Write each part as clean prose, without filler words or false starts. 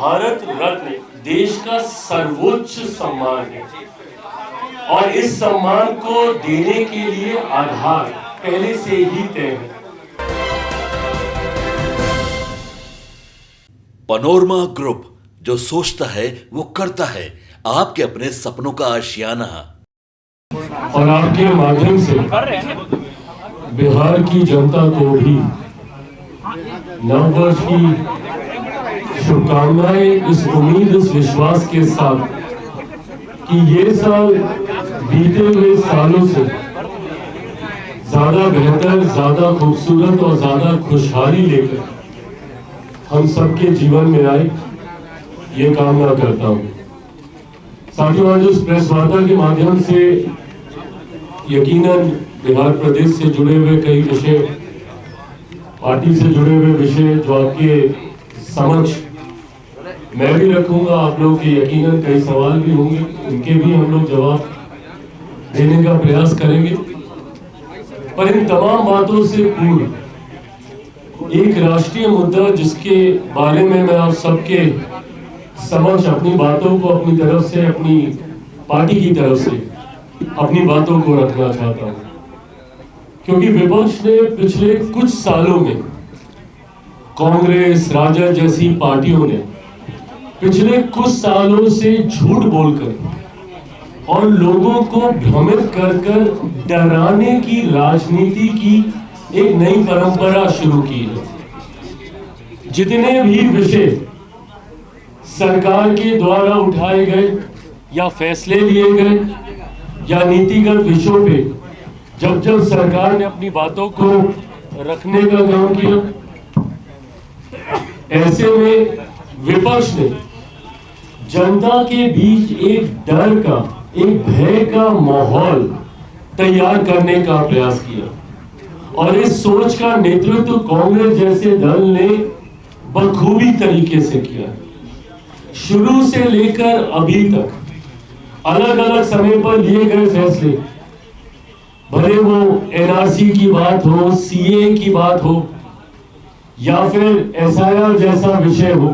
भारत रत्न देश का सर्वोच्च सम्मान है और इस सम्मान को देने के लिए आधार पहले से ही तय है। पनोरमा ग्रुप, जो सोचता है वो करता है, आपके अपने सपनों का आशियाना। और आपके माध्यम से बिहार की जनता को भी नववर्ष की शुभकामनाएं, इस उम्मीद, इस विश्वास के साथ कि ये साल बीते हुए सालों से ज्यादा बेहतर, ज्यादा खूबसूरत और ज्यादा खुशहाली लेकर हम सबके जीवन में आए, ये कामना करता हूँ। साथियों, आज इस प्रेस वार्ता के माध्यम से यकीनन बिहार प्रदेश से जुड़े हुए कई विषय, पार्टी से जुड़े हुए विषय जो आपके समक्ष मैं भी रखूंगा, आप लोग के यकीनन कई सवाल भी होंगे, उनके भी हम लोग जवाब देने का प्रयास करेंगे। पर इन तमाम बातों से पूर्व एक राष्ट्रीय मुद्दा जिसके बारे में मैं आप सबके समक्ष अपनी बातों को, अपनी तरफ से, अपनी पार्टी की तरफ से अपनी बातों को रखना चाहता हूं, क्योंकि विपक्ष ने पिछले कुछ सालों में, कांग्रेस, राजद जैसी पार्टियों ने पिछले कुछ सालों से झूठ बोलकर और लोगों को भ्रमित कर कर डराने की राजनीति की एक नई परंपरा शुरू की है। जितने भी विषय सरकार के द्वारा उठाए गए या फैसले लिए गए या नीतिगत विषयों पे जब जब सरकार ने अपनी बातों को रखने का काम किया, ऐसे में विपक्ष ने जनता के बीच एक डर का, एक भय का माहौल तैयार करने का प्रयास किया और इस सोच का नेतृत्व कांग्रेस जैसे दल ने बखूबी तरीके से किया। शुरू से लेकर अभी तक अलग अलग समय पर लिए गए फैसले, भले वो एनआरसी की बात हो, सीए की बात हो या फिर एसआईआर जैसा विषय हो,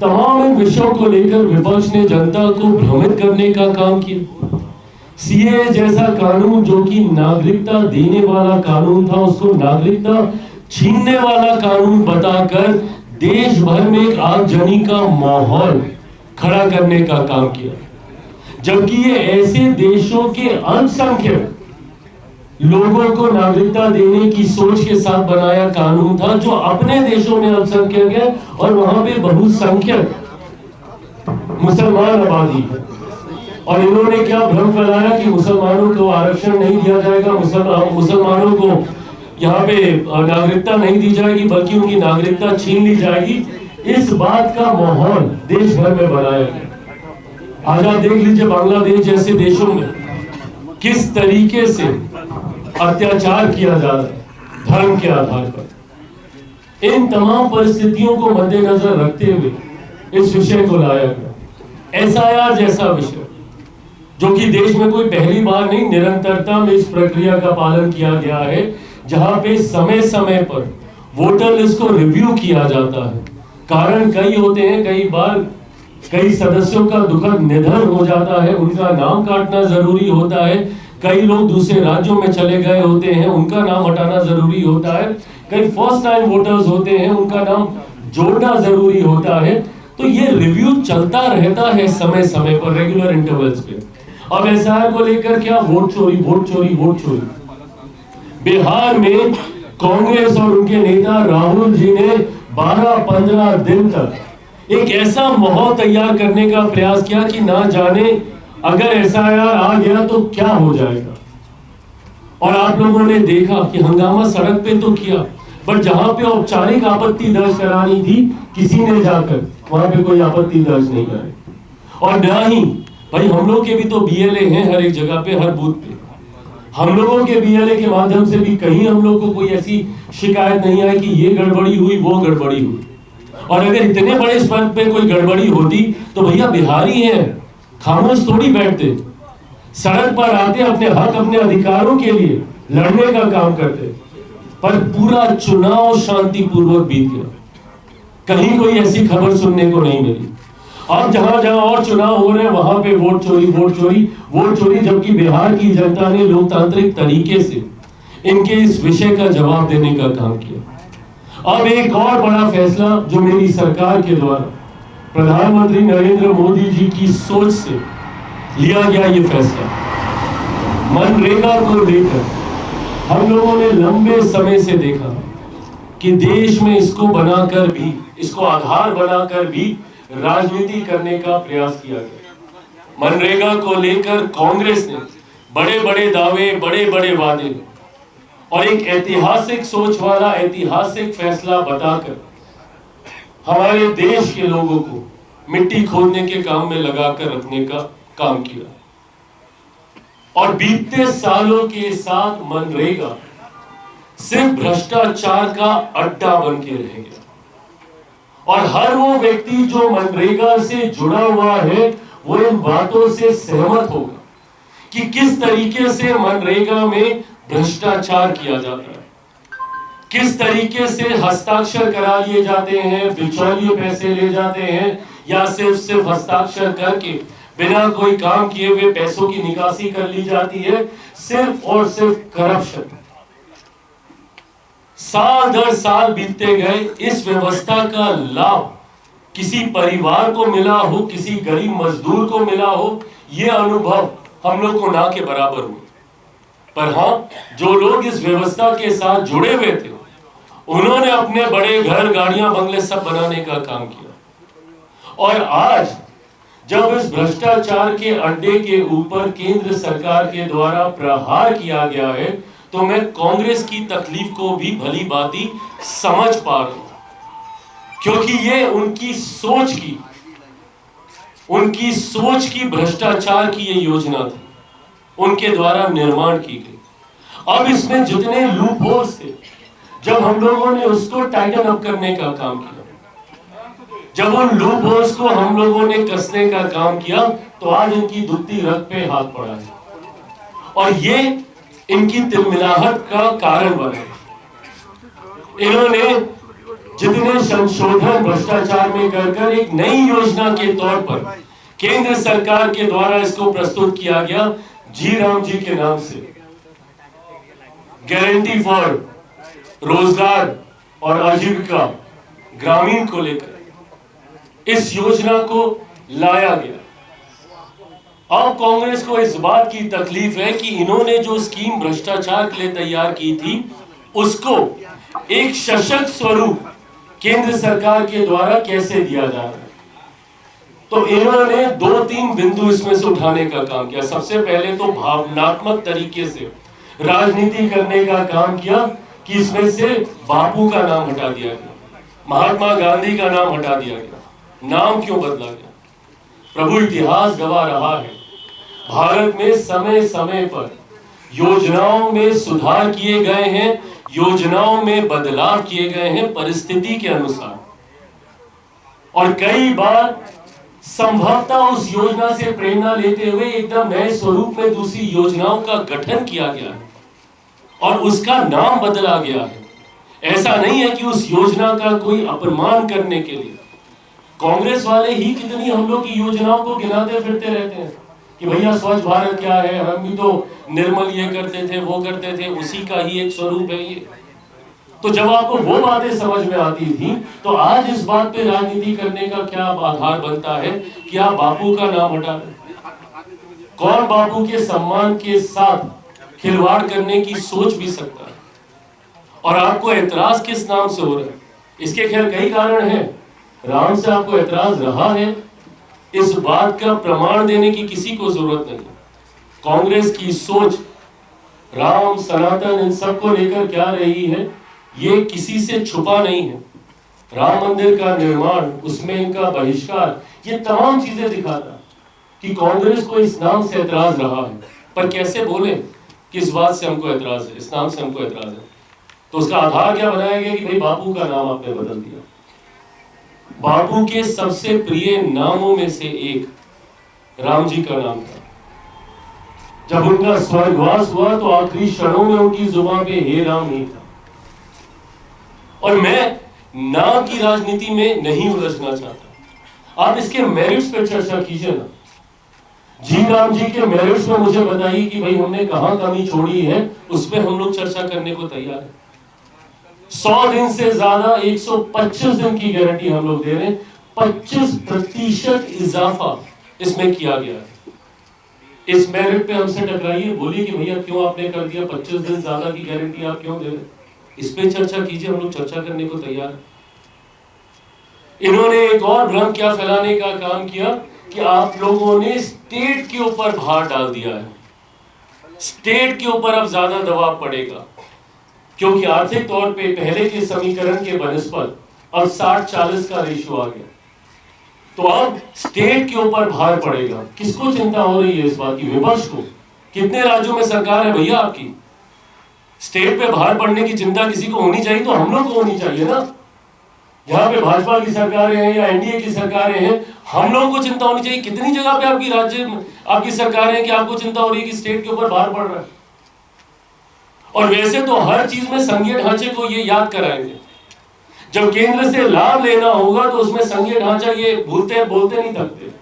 तमाम इन विषयों को लेकर विपक्ष ने जनता को भ्रमित करने का काम किया। सीए जैसा कानून जो कि नागरिकता देने वाला कानून था, उसको नागरिकता छीनने वाला कानून बताकर देश भर में एक आगजनी का माहौल खड़ा करने का काम किया, जबकि ये ऐसे देशों के अल्पसंख्यक लोगों को नागरिकता देने की सोच के साथ बनाया कानून था, जो अपने देशों में अल्पसंख्यक है और वहां पे बहुसंख्यक मुसलमान आबादी है। और इन्होंने क्या भ्रम फैलाया कि मुसलमानों को आरक्षण नहीं दिया जाएगा, मुसलमानों को यहाँ पे नागरिकता नहीं दी जाएगी, बल्कि उनकी नागरिकता छीन ली जाएगी। इस बात का माहौल देश भर में बनाया गया। आज आप देख लीजिए बांग्लादेश जैसे देशों में किस तरीके से अत्याचार किया जा रहा है धर्म के आधार पर। इन तमाम परिस्थितियों को मद्देनजर रखते हुए इस विषय को लाया गया। एसआईआर जैसा विषय जो कि देश में कोई पहली बार नहीं, निरंतरता में इस प्रक्रिया का पालन किया गया है, जहां पे समय समय पर वोटर लिस्ट को रिव्यू किया जाता है। कारण कई होते हैं, कई बार कई सदस्यों का दुखद निधन हो जाता है, उनका नाम काटना जरूरी होता है, कई लोग दूसरे राज्यों में चले गए होते हैं, उनका नाम हटाना जरूरी होता है, कई फर्स्ट टाइम वोटर्स होते हैं, उनका नाम जोड़ना जरूरी होता है। तो ये रिव्यू चलता रहता है समय समय पर, रेगुलर इंटरवल्स पे। अब एसआईआर को लेकर क्या वोट चोरी, वोट चोरी, वोट चोरी। बिहार में कांग्रेस और उनके नेता राहुल जी ने 12-15 दिन तक एक ऐसा माहौल तैयार करने का प्रयास किया कि ना जाने अगर एसआईआर आ गया तो क्या हो जाएगा। और आप लोगों ने देखा कि हंगामा सड़क पे तो किया, बट जहां पे औपचारिक आपत्ति दर्ज करानी थी, किसी ने जाकर वहां पे कोई आपत्ति दर्ज नहीं कराई। और ना ही भाई, हम लोग के भी तो बीएलए हैं हर एक जगह पे, हर बूथ पे। हम लोगों के बीएलए के माध्यम से भी कहीं हम लोग को कोई ऐसी शिकायत नहीं आई कि ये गड़बड़ी हुई, वो गड़बड़ी हुई। और अगर इतने बड़े स्तर पे कोई गड़बड़ी होती तो भैया बिहारी हैं, खामोश थोड़ी बैठते, सड़क पर आते, अपने हक, अपने अधिकारों के लिए लड़ने का काम करते। पर पूरा चुनाव शांतिपूर्वक बीत गया। कहीं कोई ऐसी खबर सुनने को नहीं मिली। अब जहां जहां और चुनाव हो रहे हैं वहां पे वोट चोरी वोट चोरी वोट चोरी, जबकि बिहार की जनता ने लोकतांत्रिक तरीके से इनके इस विषय का जवाब देने का काम किया। अब एक और बड़ा फैसला जो मेरी सरकार के द्वारा प्रधानमंत्री नरेंद्र मोदी जी की सोच से लिया गया, ये फैसला मनरेगा को लेकर हम लोगों ने लंबे समय से देखा कि देश में इसको बनाकर भी, इसको आधार बनाकर भी राजनीति करने का प्रयास किया गया। मनरेगा को लेकर कांग्रेस ने बड़े बड़े दावे, बड़े बड़े वादे और एक ऐतिहासिक सोच वाला ऐतिहासिक फैसला बताकर हमारे देश के लोगों को मिट्टी खोदने के काम में लगाकर रखने का काम किया। और बीते सालों के साथ मनरेगा सिर्फ भ्रष्टाचार का अड्डा बन के रह गया। और हर वो व्यक्ति जो मनरेगा से जुड़ा हुआ है वो इन बातों से सहमत होगा कि किस तरीके से मनरेगा में भ्रष्टाचार किया जाता है, किस तरीके से हस्ताक्षर करा लिए जाते हैं, बिचौलिए पैसे ले जाते हैं, या सिर्फ हस्ताक्षर करके बिना कोई काम किए हुए पैसों की निकासी कर ली जाती है, सिर्फ और सिर्फ करप्शन। साल दर साल बीतते गए, इस व्यवस्था का लाभ किसी परिवार को मिला हो, किसी गरीब मजदूर को मिला हो, यह अनुभव हम लोग को ना के बराबर हुआ। पर हाँ, जो लोग इस व्यवस्था के साथ जुड़े हुए थे उन्होंने अपने बड़े घर, गाड़ियां, बंगले सब बनाने का काम किया। और आज जब इस भ्रष्टाचार के अड्डे के ऊपर केंद्र सरकार के द्वारा प्रहार किया गया है, तो मैं कांग्रेस की तकलीफ को भी भली भांति समझ पा रहा हूं, क्योंकि ये उनकी सोच की भ्रष्टाचार की ये योजना थी, उनके द्वारा निर्माण की गई। अब इसमें जितने लूप होल्स थे, जब हम लोगों ने उसको टाइटन अप करने का काम किया, जब उन लूप होल्स को हम लोगों ने कसने का काम किया, तो आज इनकी दुखती रग पे हाथ पड़ा है और ये इनकी तिलमिलाहट का कारण बना है। इन्होंने जितने संशोधन भ्रष्टाचार में कर एक नई योजना के तौर पर केंद्र सरकार के द्वारा इसको प्रस्तुत किया गया, जी राम जी के नाम से गारंटी फॉर रोजगार और आजीविका ग्रामीण को लेकर इस योजना को लाया गया। अब कांग्रेस को इस बात की तकलीफ है कि इन्होंने जो स्कीम भ्रष्टाचार के लिए तैयार की थी, उसको एक सशक्त स्वरूप केंद्र सरकार के द्वारा कैसे दिया जा रहा है। तो इन्होंने 2-3 बिंदु इसमें से उठाने का काम किया। सबसे पहले तो भावनात्मक तरीके से राजनीति करने का काम किया कि इसमें से बापू का नाम हटा दिया गया, महात्मा गांधी का नाम हटा दिया गया। नाम क्यों बदला गया? प्रभु, इतिहास गवाह रहा है, भारत में समय समय पर योजनाओं में सुधार किए गए हैं, योजनाओं में बदलाव किए गए हैं परिस्थिति के अनुसार, और कई बार संभवतः उस योजना से प्रेरणा लेते हुए एकदम नए स्वरूप में दूसरी योजनाओं का गठन किया गया है और उसका नाम बदला गया है। ऐसा नहीं है कि उस योजना का कोई अपमान करने के लिए कांग्रेस वाले ही कितनी हम लोग की योजनाओं को गिनाते फिरते रहते हैं कि भैया स्वच्छ भारत क्या है, हम भी तो निर्मल ये करते थे, वो करते थे, उसी का ही एक स्वरूप है ये। तो जब आपको वो बातें समझ में आती थी, तो आज इस बात पे राजनीति करने का क्या आधार बनता है कि आप बापू का नाम हटा दें? कौन बापू के सम्मान के साथ खिलवाड़ करने की सोच भी सकता है? और आपको एतराज किस नाम से हो रहा है? इसके खैर कई कारण हैं। राम से आपको एतराज रहा है, इस बात का प्रमाण देने की किसी को जरूरत नहीं। कांग्रेस की सोच राम, सनातन, इन सब को लेकर क्या रही है, ये किसी से छुपा नहीं है। राम मंदिर का निर्माण, उसमें इनका बहिष्कार, ये तमाम चीजें दिखाता कि कांग्रेस को इस नाम से एतराज रहा है। पर कैसे बोले किस बात से हमको एतराज है, इस नाम से हमको एतराज है, तो उसका आधार क्या बनाया गया कि भाई बापू का नाम आपने बदल दिया। बापू के सबसे प्रिय नामों में से एक राम जी का नाम था। जब उनका स्वर्गवास हुआ तो आखिरी क्षणों में उनकी जुबान पे हे राम ही था। और मैं नाम की राजनीति में नहीं उलझना चाहता। आप इसके मेरिट्स पे चर्चा कीजिए ना। जी राम जी के मेरिट्स में मुझे बताइए कि भाई हमने कहां कमी छोड़ी है, उस पर हम लोग चर्चा करने को तैयार है। 100 दिन से ज्यादा 125 दिन की गारंटी हम लोग दे रहे हैं। 25% इजाफा इसमें किया गया है। इस मेरिट पे हमसे टकराइए, बोलिए कि भैया क्यों आपने कर दिया, 25 दिन ज्यादा की गारंटी आप क्यों दे रहे हैं, इस पे चर्चा कीजिए, हम लोग चर्चा करने को तैयार है। इन्होंने एक और भ्रम क्या फैलाने का काम किया कि आप लोगों ने स्टेट के ऊपर भार डाल दिया है, स्टेट के ऊपर अब ज्यादा दबाव पड़ेगा, क्योंकि आर्थिक तौर पे पहले के समीकरण के बनस्पत अब 60-40 का रेशियो आ गया, तो अब स्टेट के ऊपर भार पड़ेगा। किसको चिंता हो रही है इस बात की? विपक्ष को। कितने राज्यों में सरकार है भैया आपकी? स्टेट पे भार पड़ने की चिंता किसी को होनी चाहिए तो हम लोग को होनी चाहिए ना। जहां पे भाजपा की सरकारें हैं या एनडीए की सरकारें हैं, हम लोगों को चिंता होनी चाहिए। कितनी जगह पे आपकी राज्य आपकी सरकारें हैं कि आपको चिंता हो रही है कि स्टेट के ऊपर भार पड़ रहा है? और वैसे तो हर चीज में संघीय ढांचे को ये याद कराएंगे। जब केंद्र से लाभ लेना होगा तो उसमें संघीय ढांचा ये बोलते नहीं थकते।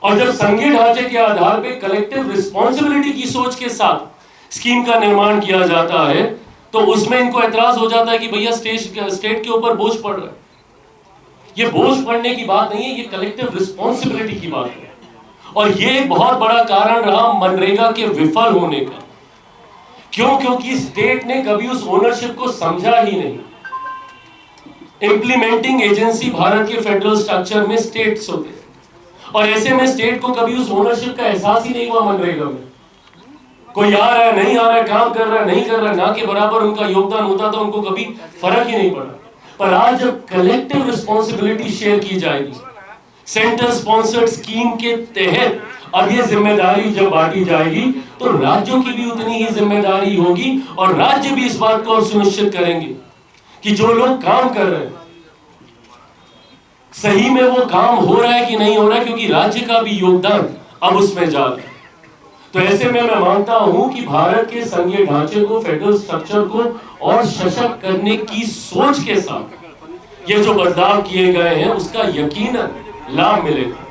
और जब संघीय ढांचे के आधार पे कलेक्टिव रिस्पॉन्सिबिलिटी की सोच के साथ स्कीम का निर्माण किया जाता है, तो उसमें इनको एतराज हो जाता है कि भैया स्टेट के ऊपर बोझ पड़ रहा है। ये बोझ पड़ने की बात नहीं है, ये कलेक्टिव रिस्पॉन्सिबिलिटी की बात है। और ये एक बहुत बड़ा कारण रहा मनरेगा के विफल होने का। क्यों? क्योंकि स्टेट ने कभी उस ओनरशिप को समझा ही नहीं। इंप्लीमेंटिंग एजेंसी भारत के फेडरल स्ट्रक्चर में स्टेट्स होते हैं, और ऐसे में स्टेट को कभी उस ओनरशिप का एहसास ही नहीं हुआ। मनरेगा में कोई आ रहा है, नहीं आ रहा है, काम कर रहा है, नहीं कर रहा है, ना के बराबर उनका योगदान होता था, उनको कभी फर्क ही नहीं पड़ा। पर आज जब कलेक्टिव रिस्पॉन्सिबिलिटी शेयर की जाएगी, सेंटर स्पॉन्सर्ड स्कीम के तहत अब ये जिम्मेदारी जब बांटी जाएगी, तो राज्यों की भी उतनी ही जिम्मेदारी होगी, और राज्य भी इस बात को सुनिश्चित करेंगे कि जो लोग काम कर रहे हैं सही में वो काम हो रहा है कि नहीं हो रहा है, क्योंकि राज्य का भी योगदान अब उसमें जा रहा है। तो ऐसे में मैं मानता हूं कि भारत के संघीय ढांचे को, फेडरल स्ट्रक्चर को और सशक्त करने की सोच के साथ ये जो बदलाव किए गए हैं उसका यकीनन लाभ मिलेगा।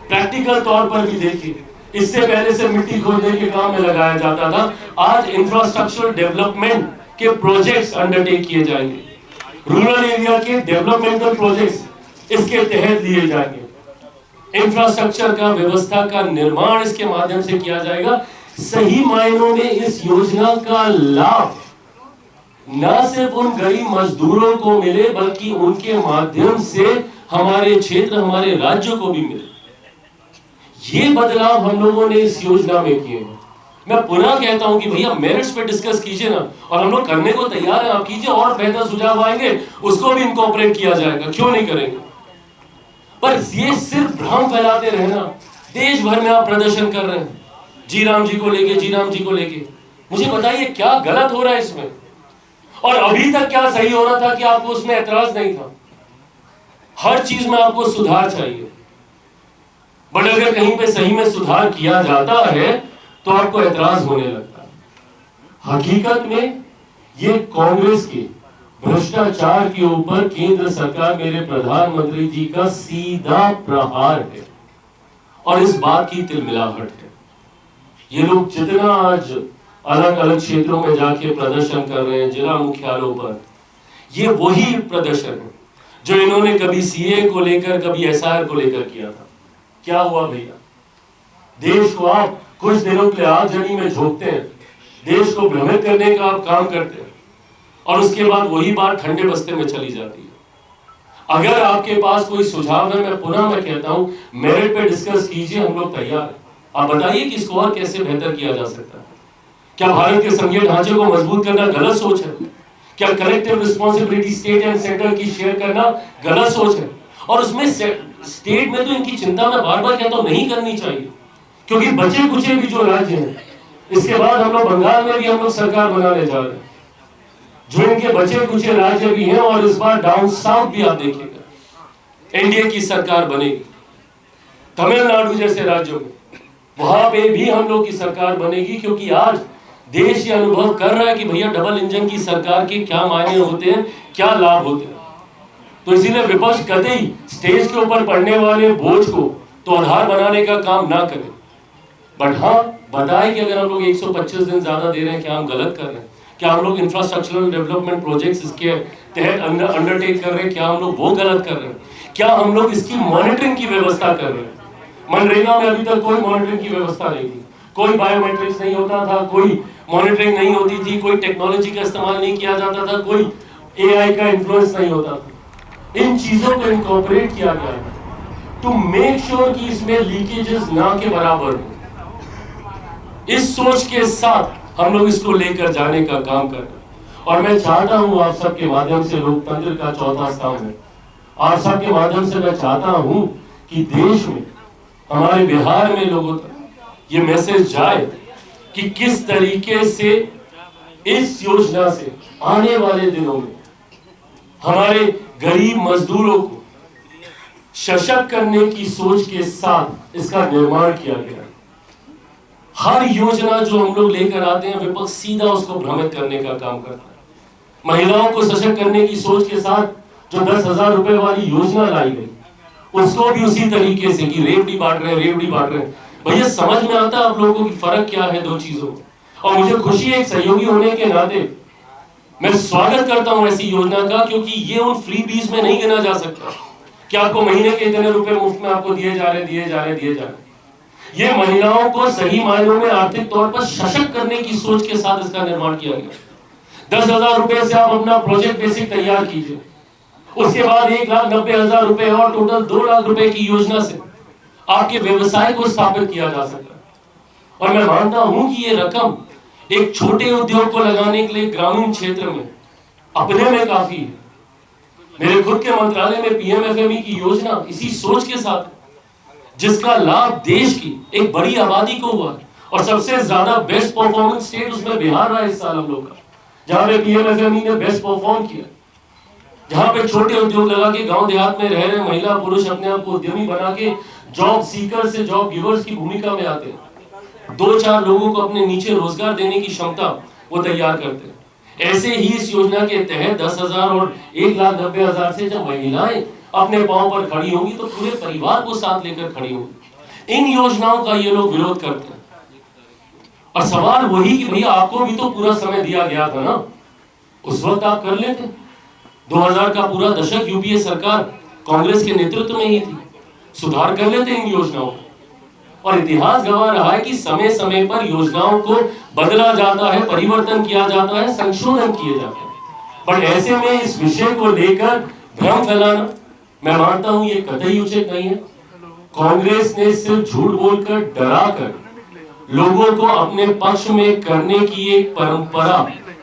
प्रैक्टिकल तौर पर भी देखिए, इससे पहले से मिट्टी खोदने के काम में लगाया जाता था, आज इंफ्रास्ट्रक्चर डेवलपमेंट के प्रोजेक्ट्स अंडरटेक किए जाएंगे, रूरल एरिया के डेवलपमेंटल प्रोजेक्ट्स इसके तहत लिए जाएंगे, इंफ्रास्ट्रक्चर का व्यवस्था का निर्माण इसके माध्यम से किया जाएगा। सही मायनों में इस योजना का लाभ न सिर्फ उन गरीब मजदूरों को मिले, बल्कि उनके माध्यम से हमारे क्षेत्र, हमारे राज्यों को भी मिले। ये बदलाव हम लोगों ने इस योजना में किए हैं। मैं पुनः कहता हूं कि भैया मेरिट्स पे डिस्कस कीजिए ना, और हम लोग करने को तैयार हैं, आप कीजिए, और बेहतर सुझाव आएंगे उसको भी इनकॉर्पोरेट किया जाएगा, क्यों नहीं करेंगे। पर ये सिर्फ भ्रम फैलाते रहना, देश भर में आप प्रदर्शन कर रहे हैं जी राम जी को लेके, जी राम जी को लेके। मुझे बताइए क्या गलत हो रहा है इसमें, और अभी तक क्या सही हो रहा था कि आपको उसमें एतराज नहीं था? हर चीज में आपको सुधार चाहिए, बट अगर कहीं पे सही में सुधार किया जाता है तो आपको एतराज होने लगता है। हकीकत में ये कांग्रेस के भ्रष्टाचार के ऊपर केंद्र सरकार, मेरे प्रधानमंत्री जी का सीधा प्रहार है, और इस बात की तिलमिलाहट है। ये लोग जितना आज अलग अलग क्षेत्रों में जाके प्रदर्शन कर रहे हैं, जिला मुख्यालयों पर, ये वही प्रदर्शन है जो इन्होंने कभी सीए को लेकर, कभी एसआईआर को लेकर किया था। क्या हुआ भैया? देश को आप कुछ दिनों के लिए आगजनी में झोंकते हैं, देश को भ्रमित करने का आप काम करते हैं, और उसके बाद वही बात ठंडे बस्ते में चली जाती है। अगर आपके पास कोई सुझाव है, मैं कहता हूं मेरिट पे डिस्कस कीजिए, हम लोग तैयार हैं। आप बताइए कि इसको और कैसे बेहतर किया जा सकता है। क्या भारत के संघीय ढांचे को मजबूत करना गलत सोच है? क्या collective responsibility state and centre की शेयर करना गलत सोच है? और उसमें स्टेट में तो इनकी चिंता मैं बार बार कहता हूं नहीं करनी चाहिए, क्योंकि बचे कुचे भी जो राज्य हैं, इसके बाद हम लोग बंगाल में भी हम लोग सरकार बनाने जा रहे हैं, जो इनके बचे कुचे राज्य भी हैं, और इस बार डाउन साउथ भी आप देखिएगा एनडीए की सरकार बनेगी। तमिलनाडु जैसे राज्यों में वहां पे भी हम लोग की सरकार बनेगी, क्योंकि आज देश ये अनुभव कर रहा है कि भैया डबल इंजन की सरकार के क्या मायने होते हैं, क्या लाभ होते हैं। तो इसीलिए विपक्ष कतई स्टेज के ऊपर पड़ने वाले बोझ को तो आधार बनाने का काम ना करे, बट हाँ बताए कि अगर हम लोग 125 दिन ज्यादा दे रहे हैं, क्या हम गलत कर रहे हैं? क्या हम लोग इंफ्रास्ट्रक्चरल डेवलपमेंट प्रोजेक्ट्स इसके तहत अंडरटेक कर रहे हैं, क्या हम लोग वो गलत कर रहे हैं? क्या हम लोग इसकी मॉनिटरिंग की व्यवस्था कर रहे हैं? मनरेगा में अभी तक कोई मॉनिटरिंग की व्यवस्था नहीं थी, कोई बायोमेट्रिक्स नहीं होता था, कोई मॉनिटरिंग नहीं होती थी, कोई टेक्नोलॉजी का इस्तेमाल नहीं किया जाता था, कोई एआई का इन्फ्लुएंस नहीं होता था। इन चीजों को इनकॉर्पोरेट किया गया है टू मेक श्योर कि इसमें लीकेजेस ना के बराबर हो। इस सोच के साथ हम लोग इसको लेकर जाने का काम कर रहे हैं। और मैं चाहता हूं आप सबके माध्यम से, लोकतंत्र का चौथा स्तंभ है, आप सबके माध्यम से मैं चाहता हूं कि देश में, हमारे बिहार में लोगों तक ये मैसेज जाए कि किस तरीके से इस योजना से आने वाले दिनों में हमारे गरीब मजदूरों को सशक्त करने की सोच के साथ इसका निर्माण किया गया। हर योजना जो हम लोग लेकर आते हैं, विपक्ष सीधा उसको भ्रमित करने का काम करता है। महिलाओं को सशक्त करने की सोच के साथ जो 10,000 रुपए वाली योजना लाई गई, उसको भी उसी तरीके से कि रेवड़ी बांट रहे हैं, रेवड़ी बांट रहे हैं। भैया समझ में आता है आप लोगों को कि फर्क क्या है दो चीजों में? और मुझे खुशी है एक सहयोगी होने के नाते मैं स्वागत करता हूं ऐसी योजना का, क्योंकि ये उन फ्री बीज में नहीं गिना जा सकता कि आपको महीने के इतने रुपए मुफ्त में आपको दिए जा रहे। ये महिलाओं को सही मायनों में आर्थिक तौर पर सशक्त करने की सोच के साथ इसका निर्माण किया गया। 10,000 रुपए से आप अपना प्रोजेक्ट बेसिक तैयार कीजिए, उसके बाद 1,90,000 रुपए और टोटल 2 लाख रुपए की योजना से आपके व्यवसाय को स्थापित किया जा सकता है। और मैं मानता हूं कि ये रकम एक छोटे उद्योग को लगाने के लिए ग्रामीण क्षेत्र में अपने में काफी है। मेरे खुद के मंत्रालय में पीएमएफएमई की योजना इसी सोच के साथ, जिसका लाभ देश की एक बड़ी आबादी को हुआ, और सबसे ज्यादा बेस्ट परफॉर्मेंस स्टेट उसमें बिहार रहा इस साल हम लोग का, जहां पे पीएमएफएमई ने बेस्ट परफॉर्म किया, जहां पे छोटे उद्योग लगा के गांव देहात में रह रहे महिला पुरुष अपने आप को उद्यमी बना के जॉब सीकर से जॉब गिवर्स की भूमिका में आते हैं। 2-4 लोगों को अपने नीचे रोजगार देने की क्षमता वो तैयार करते हैं। ऐसे ही इस योजना के तहत 10,000 और 1,90,000 से जब महिलाएं अपने पांव पर खड़ी होंगी तो पूरे परिवार को साथ लेकर खड़ी होंगी। इन योजनाओं का ये लोग विरोध करते हैं। और सवाल वही कि भैया आपको भी तो पूरा समय दिया गया था ना, उस वक्त आप कर लेते। 2000 का पूरा दशक यूपीए सरकार कांग्रेस के नेतृत्व में ही थी, सुधार कर लेते इन योजनाओं। और इतिहास गवाह रहा है कि समय समय पर योजनाओं को बदला जाता है, परिवर्तन किया जाता है, संशोधन किए जाते हैं। पर ऐसे में इस विषय को लेकर भ्रम फैलाना, मैं मानता हूं ये कतई उचित नहीं है। कांग्रेस ने सिर्फ झूठ बोलकर, डराकर लोगों को अपने पक्ष में करने की एक परंपरा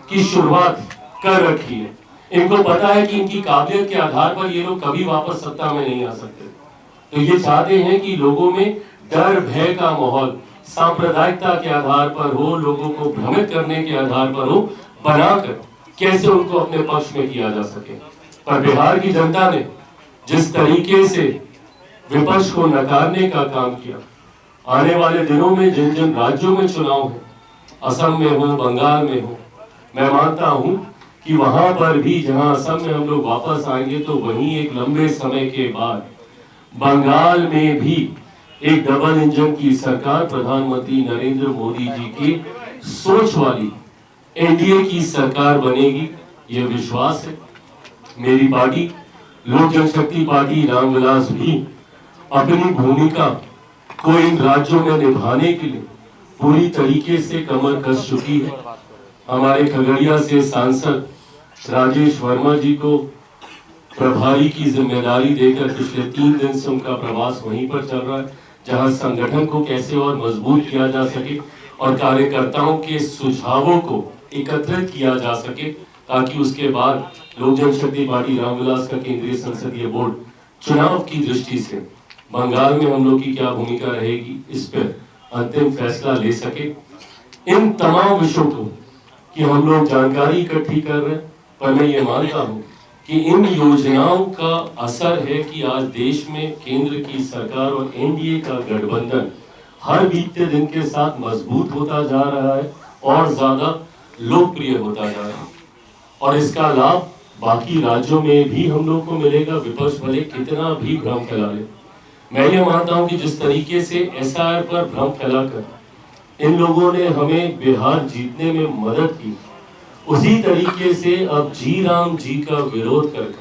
की शुरुआत कर रखी है। इनको पता है कि इनकी काबिलियत के आधार पर ये लोग कभी वापस सत्ता में नहीं आ सकते। तो ये चाहते हैं कि लोगों में डर भय का माहौल सांप्रदायिकता के आधार पर हो, लोगों को भ्रमित करने के आधार पर हो, बनाकर कैसे उनको अपने पक्ष में किया जा सके। पर बिहार की जनता ने जिस तरीके से विपक्ष को नकारने का काम किया, आने वाले दिनों में जिन जिन राज्यों में चुनाव है, असम में हो, बंगाल में हो, मैं मानता हूं कि वहां पर भी जहां असम में हम लोग वापस आएंगे तो वहीं एक लंबे समय के बाद बंगाल में भी एक डबल इंजन की सरकार प्रधानमंत्री नरेंद्र मोदी जी की सोच वाली एनडीए की सरकार बनेगी, यह विश्वास है। मेरी पार्टी लोक जनशक्ति पार्टी रामविलास भी अपनी भूमिका को इन राज्यों में निभाने के लिए पूरी तरीके से कमर कस चुकी है। हमारे खगड़िया से सांसद राजेश वर्मा जी को प्रभारी की जिम्मेदारी देकर पिछले 3 दिन से उनका प्रवास वहीं पर चल रहा है, जहां संगठन को कैसे और मजबूत किया जा सके और कार्यकर्ताओं के सुझावों को एकत्रित किया जा सके, ताकि उसके बाद लोक जनशक्ति पार्टी रामविलास का केंद्रीय संसदीय बोर्ड चुनाव की दृष्टि से बंगाल में हम लोग की क्या भूमिका रहेगी इस पर अंतिम फैसला ले सके। इन तमाम विषयों को कि हम लोग जानकारी इकट्ठी कर रहे हैं, पर मैं ये मानता हूँ कि इन योजनाओं का असर है कि आज देश में केंद्र की सरकार और एनडीए का गठबंधन हर बीतते दिन के साथ मजबूत होता जा रहा है, और ज्यादा लोकप्रिय होता जा रहा है और इसका लाभ बाकी राज्यों में भी हम लोग को मिलेगा। विपक्ष भले कितना भी भ्रम फैला ले, मैं ये मानता हूं कि जिस तरीके से एसआईआर पर भ्रम फैलाकर इन लोगों ने हमें बिहार जीतने में मदद की, उसी तरीके से अब जी राम जी का विरोध कर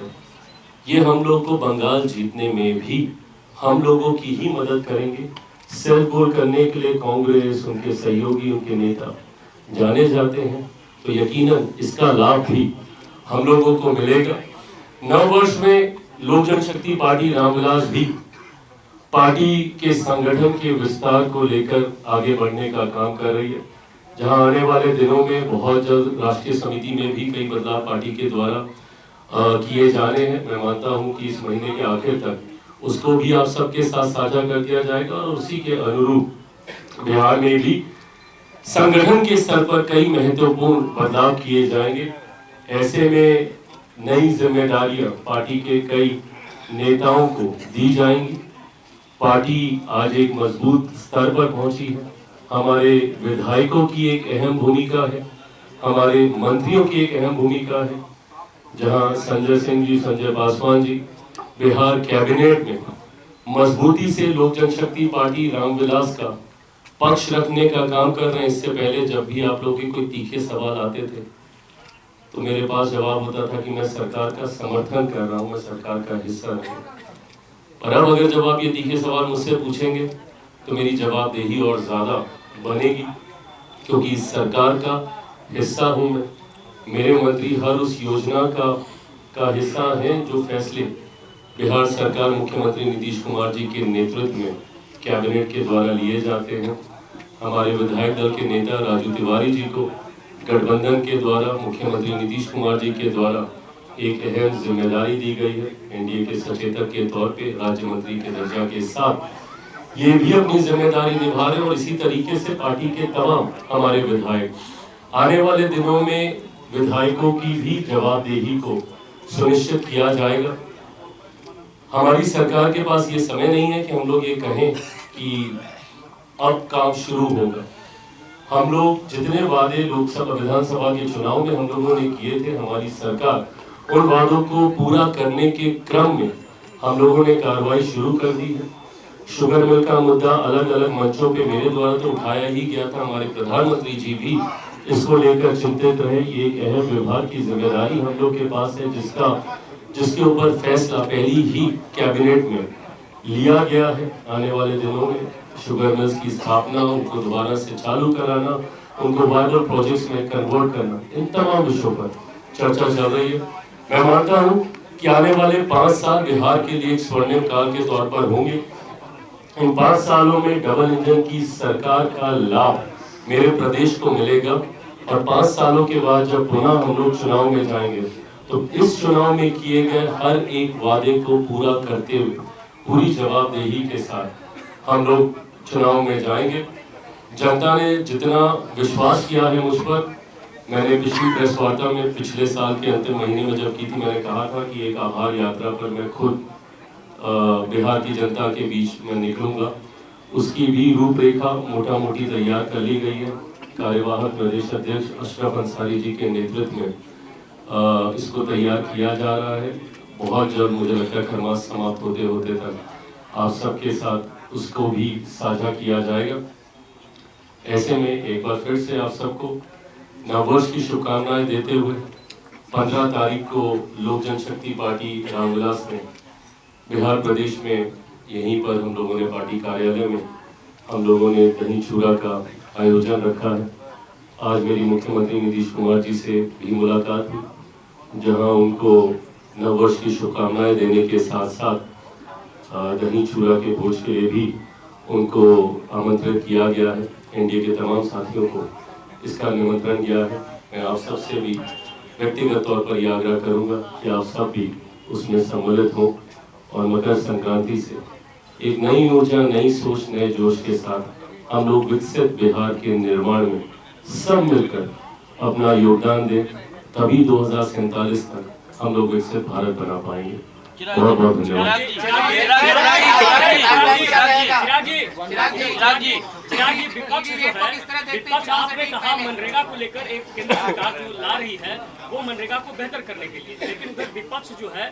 ये हम लोग को बंगाल जीतने में भी हम लोगों की ही मदद करेंगे। सेल्फ गोल करने के लिए कांग्रेस, उनके सहयोगी, उनके नेता जाने जाते हैं, तो यकीनन इसका लाभ भी हम लोगों को मिलेगा। नव वर्ष में लोक जनशक्ति पार्टी रामविलास भी पार्टी के संगठन के विस्तार को लेकर आगे बढ़ने का काम कर रही है, जहां आने वाले दिनों में बहुत जल्द राष्ट्रीय समिति में भी कई बदलाव पार्टी के द्वारा किए जाने हैं। मैं मानता हूं कि इस महीने के आखिर तक उसको भी आप सबके साथ साझा कर दिया जाएगा और उसी के अनुरूप बिहार में भी संगठन के स्तर पर कई महत्वपूर्ण बदलाव किए जाएंगे। ऐसे में नई जिम्मेदारियां पार्टी के कई नेताओं को दी जाएंगी। पार्टी आज एक मजबूत स्तर पर पहुंची है। हमारे विधायकों की एक अहम भूमिका है, हमारे मंत्रियों की एक अहम भूमिका है, जहां संजय सिंह जी, संजय पासवान जी बिहार कैबिनेट में मजबूती से लोक जनशक्ति पार्टी रामविलास का पक्ष रखने का काम कर रहे हैं। इससे पहले जब भी आप लोगों के कोई तीखे सवाल आते थे तो मेरे पास जवाब होता था कि मैं सरकार का समर्थन कर रहा हूं, मैं सरकार का हिस्सा नहीं। और अब अगर जब आप ये तीखे सवाल मुझसे पूछेंगे तो मेरी जवाबदेही और ज्यादा बनेगी, क्योंकि इस सरकार का हिस्सा हूं मैं। मेरे मंत्री हर उस योजना का हिस्सा हैं जो फैसले बिहार सरकार मुख्यमंत्री नीतीश कुमार जी के नेतृत्व में कैबिनेट के द्वारा लिए जाते हैं। हमारे विधायक दल के नेता राजू तिवारी जी को गठबंधन के द्वारा मुख्यमंत्री नीतीश कुमार जी के द्वारा एक अहम जिम्मेदारी दी गई है। एनडीए के सचेतक के तौर पे राज्य मंत्री के दर्जा के साथ ये भी अपनी जिम्मेदारी निभा रहे हैं और इसी तरीके से पार्टी के तमाम हमारे विधायक आने वाले दिनों में विधायकों की भी जवाबदेही को सुनिश्चित किया जाएगा। हमारी सरकार के पास ये समय नहीं है कि हम लोग ये कहें कि अब काम शुरू होगा। हम लोग जितने वादे लोकसभा विधानसभा के चुनाव में हम लोगों ने किए थे, हमारी सरकार उन वादों को पूरा करने के क्रम में हम लोगों ने कार्रवाई शुरू कर दी है। शुगर मिल का मुद्दा अलग अलग मंचों पे मेरे द्वारा तो उठाया ही गया था, हमारे प्रधानमंत्री जी भी इसको लेकर चिंतित रहे। ये एक अहम विभाग की जिम्मेदारी हम लोग के पास है, जिसके ऊपर फैसला पहली ही कैबिनेट में लिया गया है। आने वाले दिनों में शुगर मिल्स की स्थापना, उनको दोबारा से चालू कराना, उनको वायबल प्रोजेक्ट्स में कन्वर्ट करना, इन तमाम विषयों पर चर्चा चल रही है। मैं मानता हूँ कि आने वाले 5 साल बिहार के लिए एक स्वर्णिम काल के तौर पर होंगे। इन 5 सालों में डबल इंजन की सरकार का लाभ मेरे प्रदेश को मिलेगा और 5 सालों के बाद जब पुनः हम लोग चुनाव में जाएंगे तो इस चुनाव में किए गए हर एक वादे को पूरा करते हुए पूरी जवाबदेही के साथ हम लोग चुनाव में जाएंगे। जनता ने जितना विश्वास किया है मुझ पर, मैंने पिछली प्रेस वार्ता में पिछले साल के अंतिम महीने में जब की थी, मैंने कहा था कि एक आभार यात्रा पर मैं खुद बिहार की जनता के बीच में निकलूंगा। उसकी भी रूपरेखा मोटा मोटी तैयार कर ली गई है। कार्यवाहक प्रदेश अध्यक्ष अशरफ अंसारी जी के नेतृत्व में इसको तैयार किया जा रहा है। बहुत जल्द मुझे लगता है खरमास समाप्त होते होते तक आप सबके साथ उसको भी साझा किया जाएगा। ऐसे में एक बार फिर से आप सबको नववर्ष की शुभकामनाएं देते हुए 15 तारीख को लोक जनशक्ति पार्टी रामविलास में बिहार प्रदेश में यहीं पर हम लोगों ने पार्टी कार्यालय में हम लोगों ने दही चूड़ा का आयोजन रखा है। आज मेरी मुख्यमंत्री नीतीश कुमार जी से भी मुलाकात हुई, जहां उनको नववर्ष की शुभकामनाएं देने के साथ साथ दही चूड़ा के भोज के लिए भी उनको आमंत्रित किया गया है। एनडीए के तमाम साथियों को इसका निमंत्रण दिया है। मैं आप सबसे भी व्यक्तिगत तौर पर यह आग्रह करूंगा कि आप सब भी उसमें सम्मिलित हों और मकर संक्रांति से एक नई ऊर्जा, नई सोच, नए जोश के साथ हम लोग विकसित बिहार के निर्माण में सब मिलकर अपना योगदान दें। तभी 2047 तक हम लोग विकसित भारत बना पाएंगे। बहुत बहुत धन्यवाद। चिराग जी, विपक्ष जो है, विपक्ष आपने कहा मनरेगा को लेकर एक केंद्र सरकार जो ला रही है वो मनरेगा को बेहतर करने के लिए, लेकिन उधर विपक्ष जो है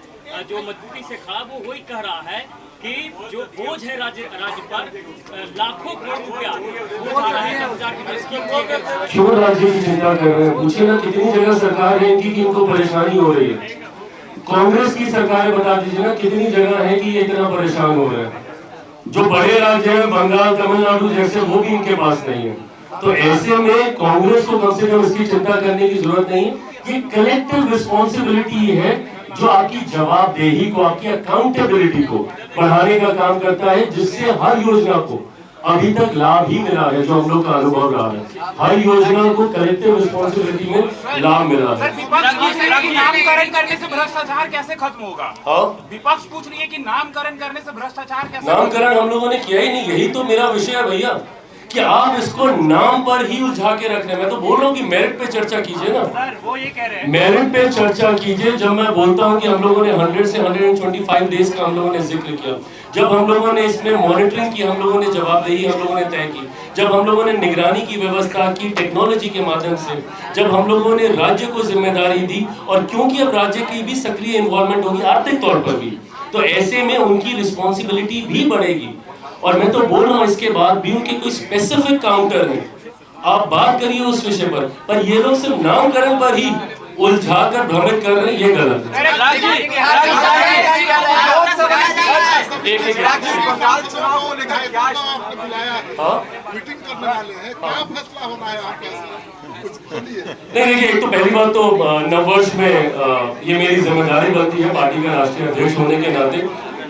जो मजबूती से खड़ा वो वही कह रहा है कि जो बोझ है राज्य पर लाखों करोड़ रुपया वो जा रहा है 2000 की स्कीम। क्यों राज्य की चिंता कर रहे हैं? पूछिए ना, कितनी जगह सरकार है इनकी कि इनको परेशानी हो रही है। कांग्रेस की सरकार बता दीजिए ना कितनी जगह है कि ये इतना परेशान हो रहे हैं। जो बड़े राज्य हैं बंगाल तमिलनाडु जैसे वो भी इनके पास नहीं है। तो ऐसे में कांग्रेस को कम से कम इसकी चिंता करने की जरूरत नहीं है। ये कलेक्टिव रिस्पॉन्सिबिलिटी है जो आपकी जवाबदेही को, आपकी अकाउंटेबिलिटी को बढ़ाने का काम करता है, जिससे हर योजना को अभी तक लाभ ही मिला है। जो हम लोग का अनुभव रहा है, हर योजना को कलेक्टिव रिस्पॉन्सिबिलिटी में लाभ मिला है। नामकरण करने से भ्रष्टाचार कैसे खत्म होगा? हाँ, विपक्ष पूछ रही है कि नामकरण करने से भ्रष्टाचार कैसे? नामकरण हम लोगों ने किया ही नहीं। यही तो मेरा विषय है भैया कि आप इसको नाम पर ही उलझा के रख रहे हैं। मैं तो बोल रहा हूँ कि मेरिट पे चर्चा कीजिए ना सर, वो ये कह रहे हैं मेरिट पे चर्चा कीजिए। जब मैं बोलता हूँ कि हम लोगों ने 100 से 125 डेज का हम लोगों ने जिक्र किया, जब हम लोगों ने इसमें मॉनिटरिंग की, हम लोगों ने जवाबदेही हम लोगों ने तय की, जब हम लोगों ने निगरानी की व्यवस्था की टेक्नोलॉजी के माध्यम से, जब हम लोगों ने राज्य को जिम्मेदारी दी, और क्योंकि अब राज्य की भी सक्रिय इन्वॉल्वमेंट होगी आर्थिक तौर पर भी, तो ऐसे में उनकी रिस्पॉन्सिबिलिटी भी बढ़ेगी। और मैं तो बोल रहा हूँ इसके बाद भी उनके कोई स्पेसिफिक काउंटर है, आप बात करिए उस विषय पर ये लोग सिर्फ नामकरण पर ही उलझा कर भ्रमित कर रहे हैं, ये गलत है। बंगाल चुनाव को लेकर क्या आपने बुलाया है? मीटिंग करने वाले हैं, क्या फैसला होना है आपका? कुछ बोलिए। नहीं देखिए, एक तो पहली बात तो नववर्ष में ये मेरी जिम्मेदारी बनती है पार्टी का राष्ट्रीय अध्यक्ष होने के नाते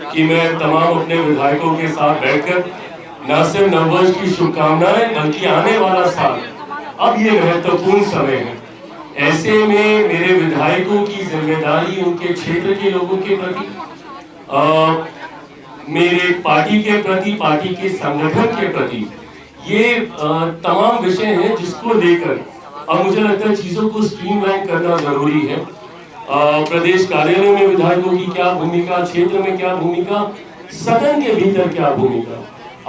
कि मैं तमाम अपने विधायकों के साथ बैठकर न सिर्फ नववर्ष की शुभकामनाएं बल्कि आने वाला साल, अब ये महत्वपूर्ण समय है। ऐसे में मेरे विधायकों की जिम्मेदारी उनके क्षेत्र के लोगों के प्रति, मेरे पार्टी के प्रति, पार्टी के संगठन के प्रति, ये तमाम विषय हैं जिसको लेकर अब मुझे लगता है चीजों को स्ट्रीमलाइन करना जरूरी है। प्रदेश कार्यालय में विधायकों की क्या भूमिका, क्षेत्र में क्या भूमिका, सदन के भीतर क्या भूमिका।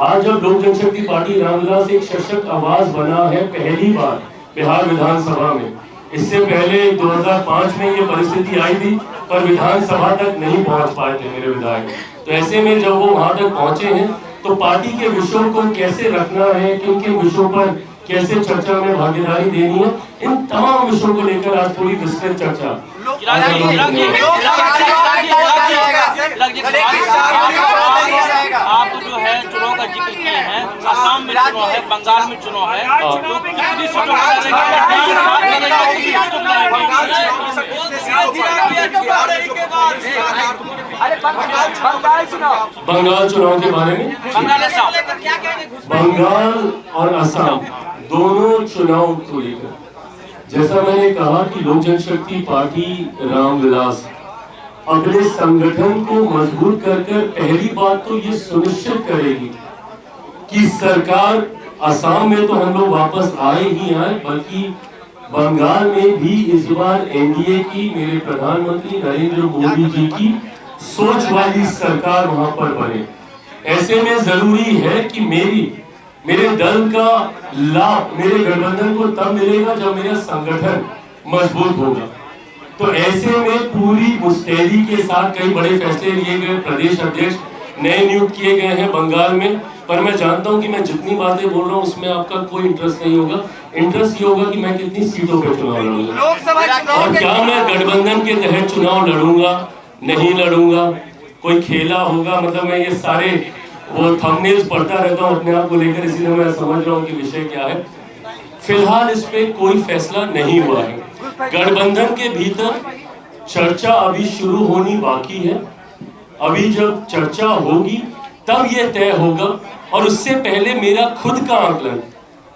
आज जब लोक जनशक्ति पार्टी रामविलास एक सशक्त आवाज बना है पहली बार बिहार विधानसभा में, इससे पहले 2005 में ये परिस्थिति आई थी पर विधानसभा तक नहीं पहुंच पाए थे मेरे विधायक। तो ऐसे में जब वो वहां तक पहुंचे हैं तो पार्टी के विषयों को कैसे रखना है, किन किन विषयों पर कैसे चर्चा में भागीदारी देनी है, इन तमाम विषयों को लेकर आज थोड़ी विस्तृत चर्चा। आप जो है चुनाव का जिक्र किए हैं, असम में चुनाव है, बंगाल में चुनाव है, तो कितनी सीटों बंगाल चुनाव के बारे में, बंगाल और असम दोनों चुनाव को लेकर जैसा मैंने कहा कि लोक जनशक्ति पार्टी रामविलास अपने संगठन को मजबूत कर पहली बात तो ये सुनिश्चित करेगी कि सरकार असम में तो हम लोग वापस आए ही आए, बल्कि बंगाल में भी इस बार एनडीए की, मेरे प्रधानमंत्री नरेंद्र मोदी जी की सोच वाली सरकार वहां पर बने। ऐसे में जरूरी है कि मेरे दल का लाभ मेरे गठबंधन को तब मिलेगा जब मेरा संगठन मजबूत होगा। तो ऐसे में पूरी मुस्तैदी के साथ कई बड़े फैसले लिए गए, प्रदेश अध्यक्ष नए नियुक्त किए गए हैं बंगाल में। पर मैं जानता हूं कि मैं जितनी बातें बोल रहा हूं उसमें आपका कोई इंटरेस्ट नहीं होगा। इंटरेस्ट ये होगा कि मैं कितनी सीटों पर चुनाव लड़ूंगा और क्या मैं गठबंधन के तहत चुनाव लड़ूंगा, नहीं लड़ूंगा, कोई खेला होगा। मतलब मैं ये सारे वो थंबनेल्स पढ़ता रहता हूँ अपने आप को लेकर, इसीलिए मैं समझ रहा हूँ कि विषय क्या है। फिलहाल इस पे कोई फैसला नहीं हुआ है। गठबंधन के भीतर चर्चा अभी शुरू होनी बाकी है। अभी जब चर्चा होगी तब यह तय होगा, और उससे पहले मेरा खुद का आकलन,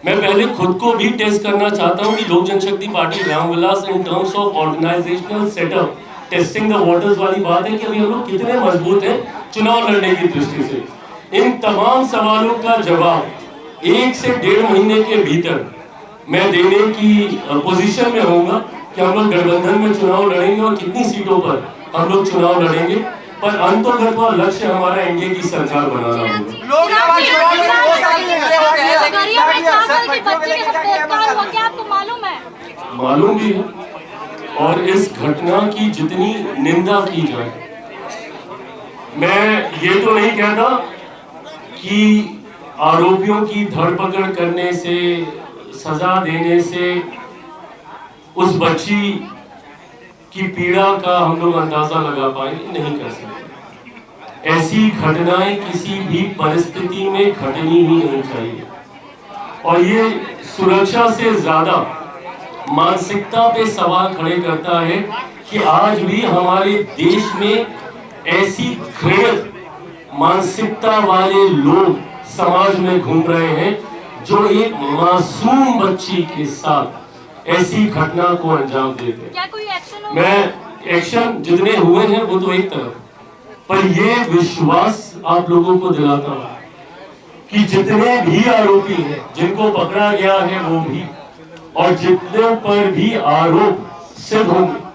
मैं पहले खुद को भी टेस्ट करना चाहता हूं कि Lok Janshakti party Ramvilas in terms of organisational setup, testing the waters वाली बात है कि अभी हम लोग कितने मजबूत हैं चुनाव लड़ने की दृष्टि से। इन तमाम सवालों का जवाब 1 से 1.5 महीने के भीतर मैं देने की पोजीशन में होऊंगा कि हम लोग गठबंधन में चुनाव लड़ेंगे और कितनी सीटों पर हम लोग चुनाव लड़ेंगे। पर अंतोगत लक्ष्य हमारा एनडीए की सरकार बनाना होगा। लोकसभा चुनाव में 2 साल पूरे हो गए हैं, लेकिन आपको मालूम है? मालूम भी है, और इस घटना की जितनी निंदा की जाए, मैं ये तो नहीं कहता कि आरोपियों की धरपकड़ करने से, सजा देने से उस बच्ची की पीड़ा का हम लोग अंदाजा लगा पाएंगे, नहीं कर सकते। ऐसी घटनाएं किसी भी परिस्थिति में घटनी ही नहीं चाहिए, और ये सुरक्षा से ज्यादा मानसिकता पे सवाल खड़े करता है कि आज भी हमारे देश में ऐसी घृणित मानसिकता वाले लोग समाज में घूम रहे हैं जो एक मासूम बच्ची के साथ ऐसी घटना को अंजाम देते हैं। क्या कोई एक्शन होगा? मैं एक्शन जितने हुए हैं वो तो एक तरफ, पर ये विश्वास आप लोगों को दिलाता हूं कि जितने भी आरोपी हैं, जिनको पकड़ा गया है वो भी, और जितने पर भी आरोप सिद्ध होंगे,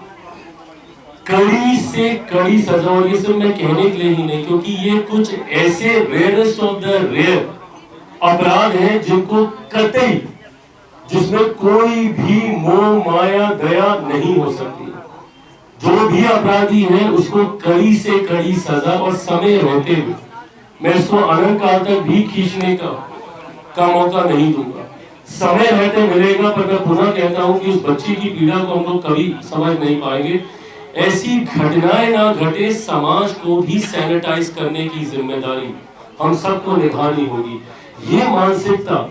कड़ी से कड़ी सजा। और ये सिर्फ मैं कहने के लिए ही नहीं, क्योंकि ये कुछ ऐसे रेयरेस्ट ऑफ द रेयर अपराध हैं जिनको कतई, जिसमें कोई भी मोह माया दया नहीं हो सकती। जो भी अपराधी है उसको कड़ी से कड़ी सजा, और समय रहते हुए मैं इसको अनंत काल तक भी खींचने का मौका नहीं दूंगा। समय रहते मिलेगा, पर मैं पुनः कहता हूं कि उस बच्ची की पीड़ा को हम लोग कभी समझ नहीं पाएंगे। ऐसी घटनाएं ना घटे, समाज को भी सैनिटाइज करने की जिम्मेदारी हम सबको निभानी होगी। ये मानसिकता,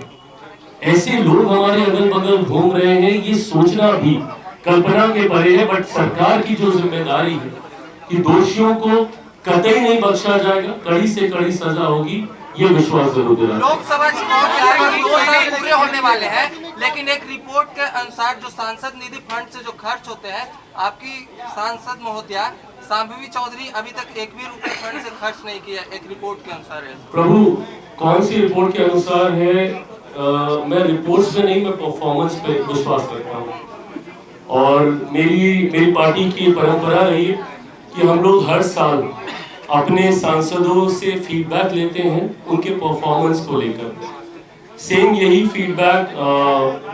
ऐसे लोग हमारे अगल बगल घूम रहे हैं, ये सोचना भी कल्पना के परे है। बट सरकार की जो जिम्मेदारी है कि दोषियों को कतई नहीं बख्शा जाएगा, कड़ी से कड़ी सजा होगी, ये विश्वास जरूर दिलाना। लोकसभा चुनाव के आगे 2 साल पूरे होने वाले हैं, लेकिन एक रिपोर्ट के अनुसार जो सांसद निधि फंड से जो खर्च होते हैं, आपकी सांसद महोदया शांभवी चौधरी अभी तक एक भी रुपए फंड से खर्च नहीं किया, एक रिपोर्ट के अनुसार है। प्रभु, कौन सी रिपोर्ट के अनुसार है? मैं रिपोर्ट्स पे नहीं, मैं परफॉर्मेंस पे विश्वास करता हूँ। और मेरी पार्टी की परंपरा रही है कि हम लोग हर साल अपने सांसदों से फीडबैक लेते हैं उनके परफॉर्मेंस को लेकर। सेम यही फीडबैक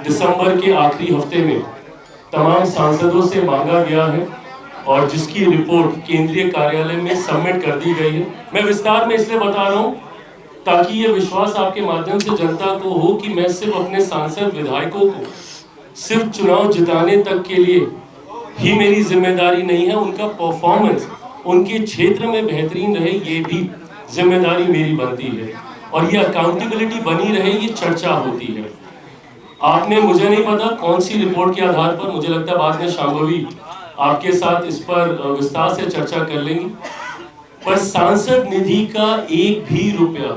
दिसंबर के आखिरी हफ्ते में तमाम सांसदों से मांगा गया है, और जिसकी रिपोर्ट केंद्रीय कार्यालय में सबमिट कर दी गई है। मैं विस्तार में इसलिए बता रहा हूँ ताकि ये विश्वास आपके माध्यम से जनता को हो कि मैं सिर्फ अपने सांसद विधायकों को सिर्फ चुनाव जिताने तक के लिए ही मेरी जिम्मेदारी नहीं है, उनका परफॉर्मेंस उनके क्षेत्र में बेहतरीन रहे, ये भी जिम्मेदारी मेरी बनती है, और ये अकाउंटेबिलिटी बनी रहे, ये चर्चा होती है। आपने, मुझे नहीं पता कौन सी रिपोर्ट के आधार पर, मुझे लगता है बाद में शांभवी आपके साथ इस पर विस्तार से चर्चा कर लेंगी, पर सांसद निधि का एक भी रुपया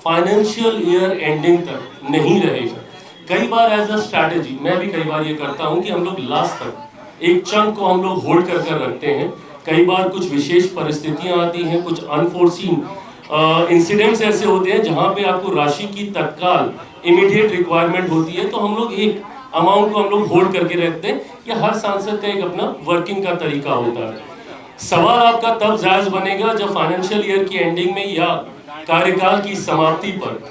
फाइनेंशियल ईयर एंडिंग तक नहीं रहेगा। कई बार एज अ स्ट्रैटेजी मैं भी कई बार ये करता हूं कि हम लोग लास्ट तक एक चंक को हम लोग होल्ड कर रखते हैं। कई बार कुछ विशेष परिस्थितियां आती हैं, कुछ अनफोर्सीन इंसिडेंट्स ऐसे होते हैं जहां पे आपको राशि की तत्काल इमीडिएट रिक्वायरमेंट होती है, तो हम लोग एक अमाउंट को हम लोग होल्ड करके रखते हैं। ये हर सांसद का एक अपना वर्किंग का तरीका होता है। सवाल आपका तब जायज बनेगा जब फाइनेंशियल ईयर की एंडिंग में या कार्यकाल की समाप्ति पर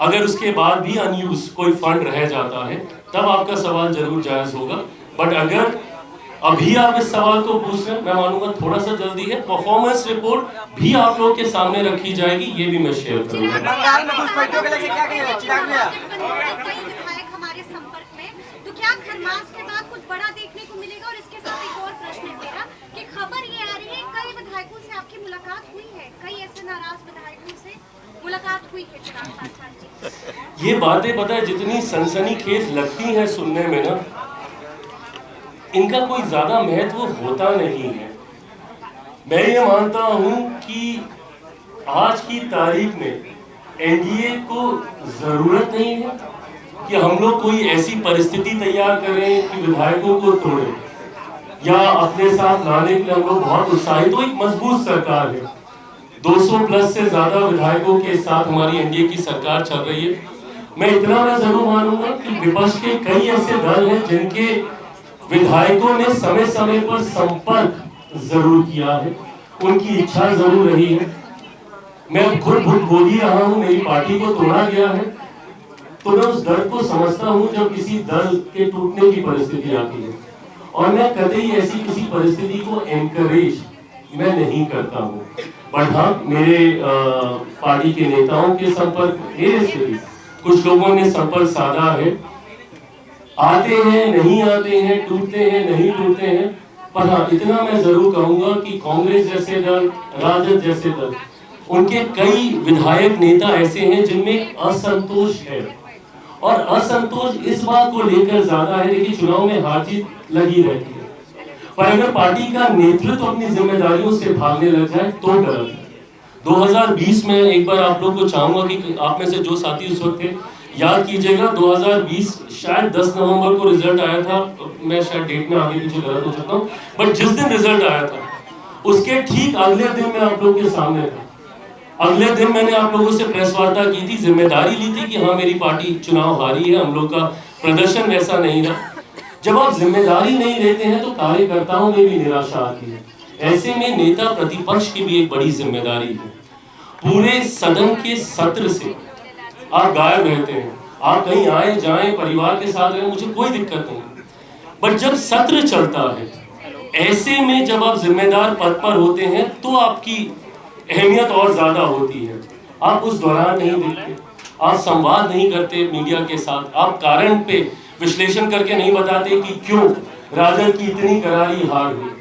अगर उसके बाद भी अनयूज कोई फंड रह जाता है, तब आपका सवाल जरूर जायज होगा। बट अगर अभी आप इस सवाल को पूछ रहे हैं, मैं मानूंगा थोड़ा सा जल्दी है। परफॉर्मेंस रिपोर्ट भी आप लोगों के सामने रखी जाएगी, ये भी मैं शेयर करूंगा। बंगाल में घुसपैठियों के लेके क्या कहिए चिराग भैया? विधायक हमारे संपर्क में, तो क्या खरमास के बाद कुछ बड़ा देखने को मिलेगा? और इसके साथ एक और प्रश्न है मेरा कि खबर ये आ रही है कई विधायकों से आपकी मुलाकात हुई है, कई ऐसे नाराज विधायकों से मुलाकात हुई है चिराग पासवान जी। ये बातें पता है जितनी सनसनीखेज लगती हैं सुनने में ना, इनका कोई ज्यादा महत्व होता नहीं है। मैं ये मानता हूं कि आज की तारीख में एनडीए को जरूरत नहीं है कि हम लोग कोई ऐसी परिस्थिति तैयार करें कि विधायकों को तोड़ें या अपने साथ लाने के लिए हम लोग बहुत उत्साहित हो। एक मजबूत सरकार है, 200 प्लस से ज्यादा विधायकों के साथ हमारी एनडीए की सरकार चल रही है। मैं इतना मैं जरूर मानूंगा कि विपक्ष के कई ऐसे दल हैं जिनके विधायकों ने समय समय पर संपर्क जरूर किया है, उनकी इच्छा जरूर रही है। मैं खुद भोगी रहा हूँ, मेरी पार्टी को तोड़ा गया है, तो मैं उस दर्द को समझता हूँ जब किसी दल के टूटने की परिस्थिति आती है। और मैं कतई ऐसी किसी परिस्थिति को एनकरेज मैं नहीं करता हूँ। बट हाँ, मेरे पार्टी के नेताओं के संपर्क मेरे से भी कुछ लोगों ने संपर्क साधा है। आते हैं, नहीं आते हैं, टूटते हैं, नहीं टूटते हैं। पर हाँ, इतना मैं जरूर कहूंगा कि कांग्रेस जैसे दल, राजद जैसे दल, उनके कई विधायक नेता ऐसे हैं जिनमें असंतोष है। और असंतोष इस बात को लेकर ज्यादा है, देखिए चुनाव में हार जीत लगी रहती है, पर अगर पार्टी का नेतृत्व अपनी जिम्मेदारियों से भागने लग जाए तो गलत है। 2020 में एक बार आप लोग को चाहूंगा कि आप में से जो साथी उस वक्त थे याद कीजिएगा, 2020 शायद 10 नवंबर को रिजल्ट आया था, मैं शायद डेट में आगे पीछे गलत हो सकता हूँ, बट जिस दिन रिजल्ट आया था उसके ठीक अगले दिन मैं आप लोग के सामने था। अगले दिन मैंने आप लोगों से प्रेस वार्ता की थी, जिम्मेदारी ली थी कि हाँ मेरी पार्टी चुनाव हारी है, हम लोग का प्रदर्शन वैसा नहीं रहा। जब आप जिम्मेदारी नहीं लेते हैं तो कार्यकर्ताओं में भी निराशा आती है। ऐसे में नेता प्रतिपक्ष की भी एक बड़ी जिम्मेदारी है। पूरे सदन के सत्र से आप गायब रहते हैं, आप कहीं आए जाएं, परिवार के साथ रहें, मुझे कोई दिक्कत नहीं, बट जब सत्र चलता है, ऐसे में जब आप जिम्मेदार पद पर होते हैं तो आपकी अहमियत और ज्यादा होती है। आप उस दौरान नहीं दिखते, आप संवाद नहीं करते मीडिया के साथ, आप कारण पे विश्लेषण करके नहीं बताते कि क्यों राजद की इतनी करारी हार हुई।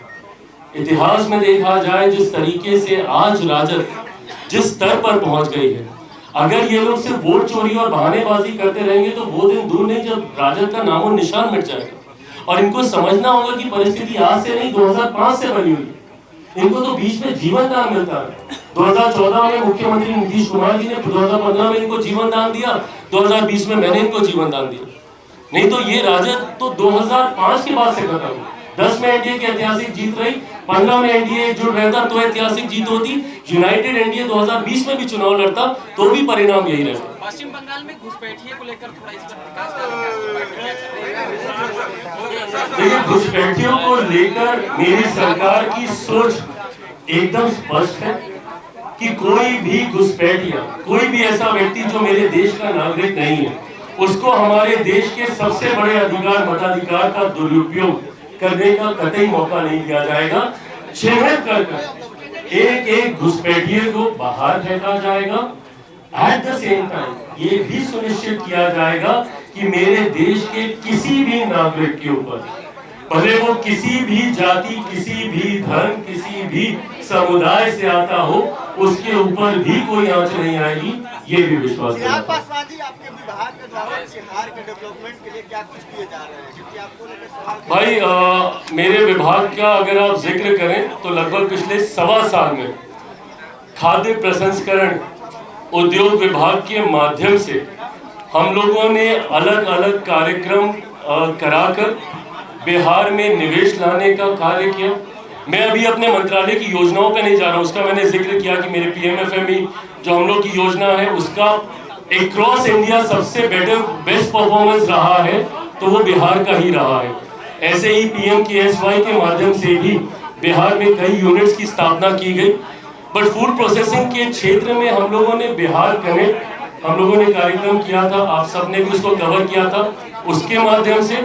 इतिहास में देखा जाए जिस तरीके से आज राजद जिस स्तर पर पहुंच गई है, अगर ये लोग सिर्फ वोट चोरी और बहानेबाजी करते रहेंगे तो वो दिन दूर नहीं जब राजद का नामो निशान मिट जाएगा। और इनको समझना होगा कि परिस्थिति आज से नहीं 2005 से बनी हुई है। इनको तो बीच में जीवन दान मिलता है। 2014 में मुख्यमंत्री नीतीश कुमार जी ने 2015 में इनको जीवन दान दिया, 2020 में मैंने इनको जीवन दान दिया। नहीं तो ये राजद तो 2005 के बाद से खत्म हुई। 10 में एनडीए की ऐतिहासिक जीत रही, 15 में एनडीए जुड़ रहता तो ऐतिहासिक जीत होती, यूनाइटेड एनडीए 2020 में भी चुनाव लड़ता तो भी परिणाम यही रहता। पश्चिम बंगाल में घुसपैठिए को लेकर थोड़ा इस पर विकास देखिए, घुसपैठियों को लेकर मेरी सरकार की सोच एकदम स्पष्ट है कि कोई भी घुसपैठिया, कोई भी ऐसा व्यक्ति जो मेरे देश का नागरिक नहीं है, उसको हमारे देश के सबसे बड़े अधिकार मताधिकार का दुरुपयोग करने का कतई मौका नहीं दिया जाएगा। चिन्हित कर एक एक घुसपैठिए को बाहर फेंका जाएगा। एट द सेम टाइम ये भी सुनिश्चित किया जाएगा कि मेरे देश के किसी भी नागरिक के ऊपर, भले वो किसी भी जाति, किसी भी धर्म, किसी भी समुदाय से आता हो, उसके ऊपर भी कोई आंच नहीं आएगी, ये भी विश्वास है। आपके विभाग के द्वारा बिहार के डेवलपमेंट के लिए क्या कुछ किए जा रहे हैं, क्योंकि आपको भाई मेरे विभाग का अगर आप जिक्र करें तो लगभग पिछले 1.25 साल में खाद्य प्रसंस्करण उद्योग विभाग के माध्यम से हम लोगों ने अलग अलग कार्यक्रम कराकर बिहार में निवेश लाने का कार्य किया। मैं अभी अपने मंत्रालय की योजनाओं पे नहीं जा रहा हूँ, उसका मैंने जिक्र किया कि मेरे PMFME जो हम लोग की योजना है उसका एक क्रॉस इंडिया सबसे बेस्ट परफॉर्मेंस रहा है तो वो बिहार का ही रहा है। ऐसे ही PMKSY के माध्यम से भी बिहार में कई यूनिट्स की स्थापना की गई। बट फूड प्रोसेसिंग के क्षेत्र में हम लोगों ने बिहार कनेक्ट हम लोगों ने कार्यक्रम किया था, आप सबने भी उसको कवर किया था। उसके माध्यम से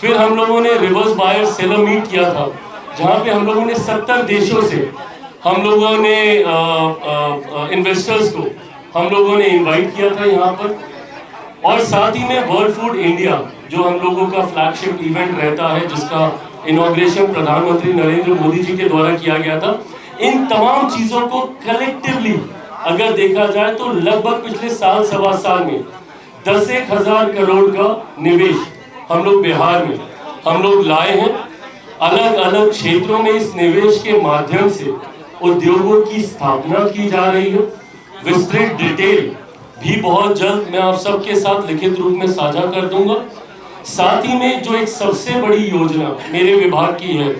फिर हम लोगों ने रिवर्स बायर सेलर मीट किया था, जहाँ पे हम लोगों ने 70 देशों से हम लोगों ने इन्वेस्टर्स को हम लोगों ने इनवाइट किया था यहाँ पर। और साथ ही में वर्ल्ड फूड इंडिया जो हम लोगों का फ्लैगशिप इवेंट रहता है, जिसका इनॉग्रेशन प्रधानमंत्री नरेंद्र मोदी जी के द्वारा किया गया था। इन तमाम चीजों को कलेक्टिवली अगर देखा जाए तो लगभग पिछले साल 1.25 साल में 10,000 करोड़ का निवेश हम लोग बिहार में हम लोग लाए हैं। अलग अलग क्षेत्रों में इस निवेश के माध्यम से उद्योगों की स्थापना की जा रही है। विस्तृत डिटेल भी बहुत जल्द मैं आप सबके साथ लिखित रूप में साझा कर दूंगा। साथ ही में जो एक सबसे बड़ी योजना मेरे विभाग की है,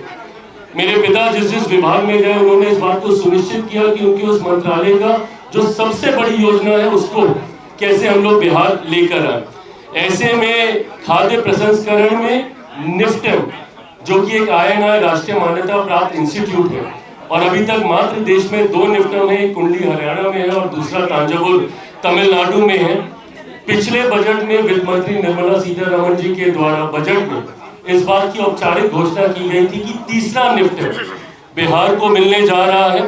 मेरे पिता जिस विभाग में गए उन्होंने इस बात को सुनिश्चित किया कि उनके उस मंत्रालय का जो सबसे बड़ी योजना है उसको कैसे हम लोग बिहार लेकर आए। ऐसे में खाद्य प्रसंस्करण में निफ्टम जो कि एक INI राष्ट्रीय मान्यता प्राप्त इंस्टीट्यूट है, और अभी तक मात्र देश में 2 निफ्टम है, कुंडली हरियाणा में है और दूसरा तांजावुर तमिलनाडु में है। पिछले बजट में वित्त मंत्री निर्मला सीतारमण जी के द्वारा बजट में इस बात की औपचारिक घोषणा की गई थी कि तीसरा निफ्टम बिहार को मिलने जा रहा है।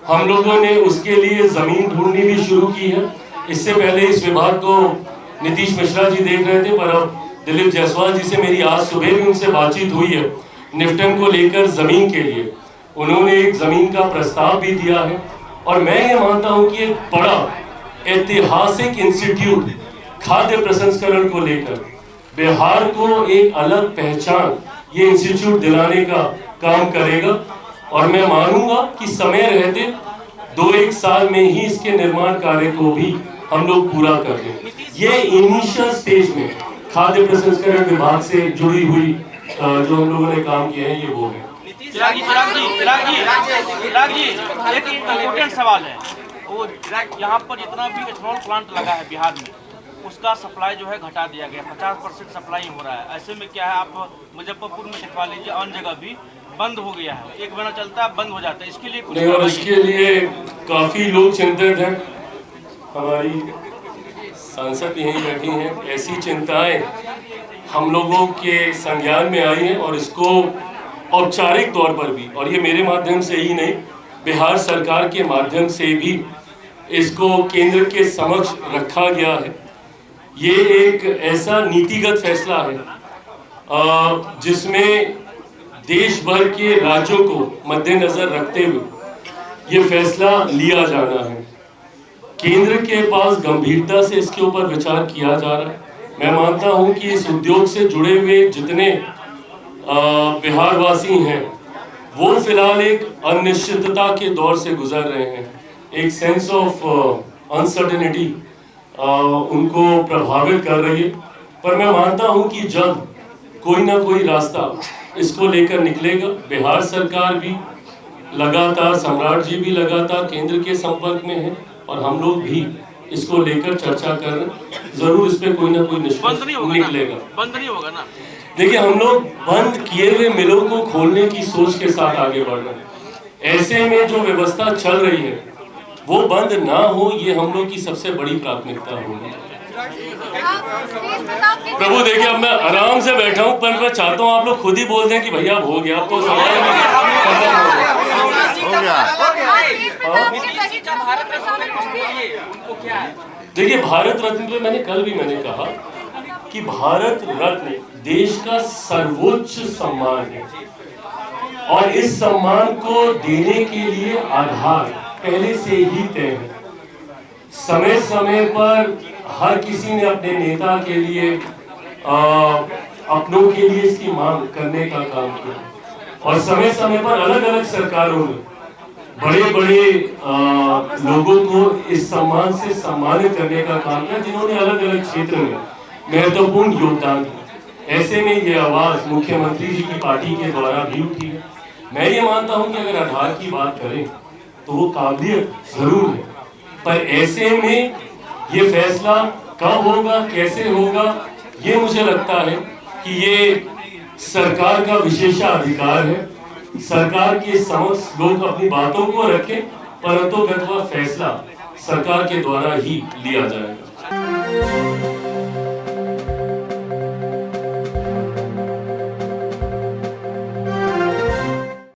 हम लोगों ने उसके लिए जमीन ढूंढनी भी शुरू की है। इससे पहले इस विभाग को नीतीश मिश्रा जी देख रहे थे, पर अब दिलीप जायसवाल जी से मेरी आज सुबह भी उनसे बातचीत हुई है निफ्टम को लेकर जमीन के लिए। उन्होंने एक जमीन का प्रस्ताव भी दिया है और मैं ये मानता हूं कि एक बड़ा ऐतिहासिक इंस्टीट्यूट खाद्य प्रसंस्करण को लेकर बिहार को एक अलग पहचान ये इंस्टीट्यूट दिलाने का काम करेगा और मैं मानूंगा कि समय रहते 2-1 साल में ही इसके निर्माण कार्य को भी हम लोग पूरा कर दें। ये इनिशियल स्टेज में खाद्य प्रसंस्करण विभाग से जुड़ी हुई जो हम लोगों ने काम किया है ये वो है। चिराग जी, एक इम्पोर्टेंट सवाल है। वो यहाँ पर जितना भी एथेनॉल प्लांट लगा है बिहार में, उसका सप्लाई जो है घटा दिया गया, 50% सप्लाई हो रहा है। ऐसे में क्या है, आप मुजफ्फरपुर में दिखवा लीजिए, अन्य जगह भी बंद हो गया है। 1 महीना चलता है, बंद हो जाता है। इसके लिए कुछ और इसके लिए काफी लोग चिंतित हैं। हमारी सांसद यहीं बैठी हैं। ऐसी चिंताएं हम लोगों के संज्ञान में आई हैं और इसको औपचारिक तौर पर भी, और ये मेरे माध्यम से ही नहीं, बिहार सरकार के माध्यम से भी इसको केंद्र के समक्ष रखा गया है। ये एक ऐसा नीतिगत फैसला है जिसमें देश भर के राज्यों को मद्देनजर रखते हुए ये फैसला लिया जाना है। केंद्र के पास गंभीरता से इसके ऊपर विचार किया जा रहा है। मैं मानता हूं कि इस उद्योग से जुड़े हुए जितने बिहारवासी हैं वो फिलहाल एक अनिश्चितता के दौर से गुजर रहे हैं। एक सेंस ऑफ अनसर्टेनिटी उनको प्रभावित कर रही है, पर मैं मानता हूं कि जल्द कोई ना कोई रास्ता इसको लेकर निकलेगा। बिहार सरकार भी लगातार, सम्राट जी भी लगातार केंद्र के संपर्क में है और हम लोग भी इसको लेकर चर्चा कर रहे हैं। जरूर इस पे कोई ना कोई निष्कर्ष निकलेगा। बंद नहीं होगा ना। देखिए, हम लोग बंद किए हुए मिलों को खोलने की सोच के साथ आगे बढ़ रहे हैं। ऐसे में जो व्यवस्था चल रही है वो बंद ना हो, ये हम लोग की सबसे बड़ी प्राथमिकता होगी। प्रभु देखिए, अब मैं आराम से बैठा हूँ, पर मैं चाहता हूँ आप लोग खुद ही बोल दें कि भैया अब हो गया, अब तो देखिए, भारत रत्न पे मैंने कल भी कहा कि भारत रत्न देश का सर्वोच्च सम्मान है और इस सम्मान को देने के लिए आधार पहले से ही तय है। समय समय पर हर किसी ने अपने नेता के लिए अपनों के लिए इसकी मांग करने का काम किया और समय समय पर अलग अलग सरकारों ने बड़े बड़े लोगों को इस सम्मान से सम्मानित करने का काम किया जिन्होंने अलग अलग क्षेत्र में महत्वपूर्ण योगदान दिया। ऐसे में ये आवाज मुख्यमंत्री जी की पार्टी के द्वारा भी उठी है। मैं ये मानता हूं कि अगर आधार की बात करें तो वो काबिलियत जरूर है, पर ऐसे में ये फैसला कब होगा, कैसे होगा, ये मुझे लगता है कि ये सरकार का विशेषाधिकार है। सरकार के समक्ष लोग अपनी बातों को रखें, परंतु फैसला सरकार के द्वारा ही लिया जाएगा।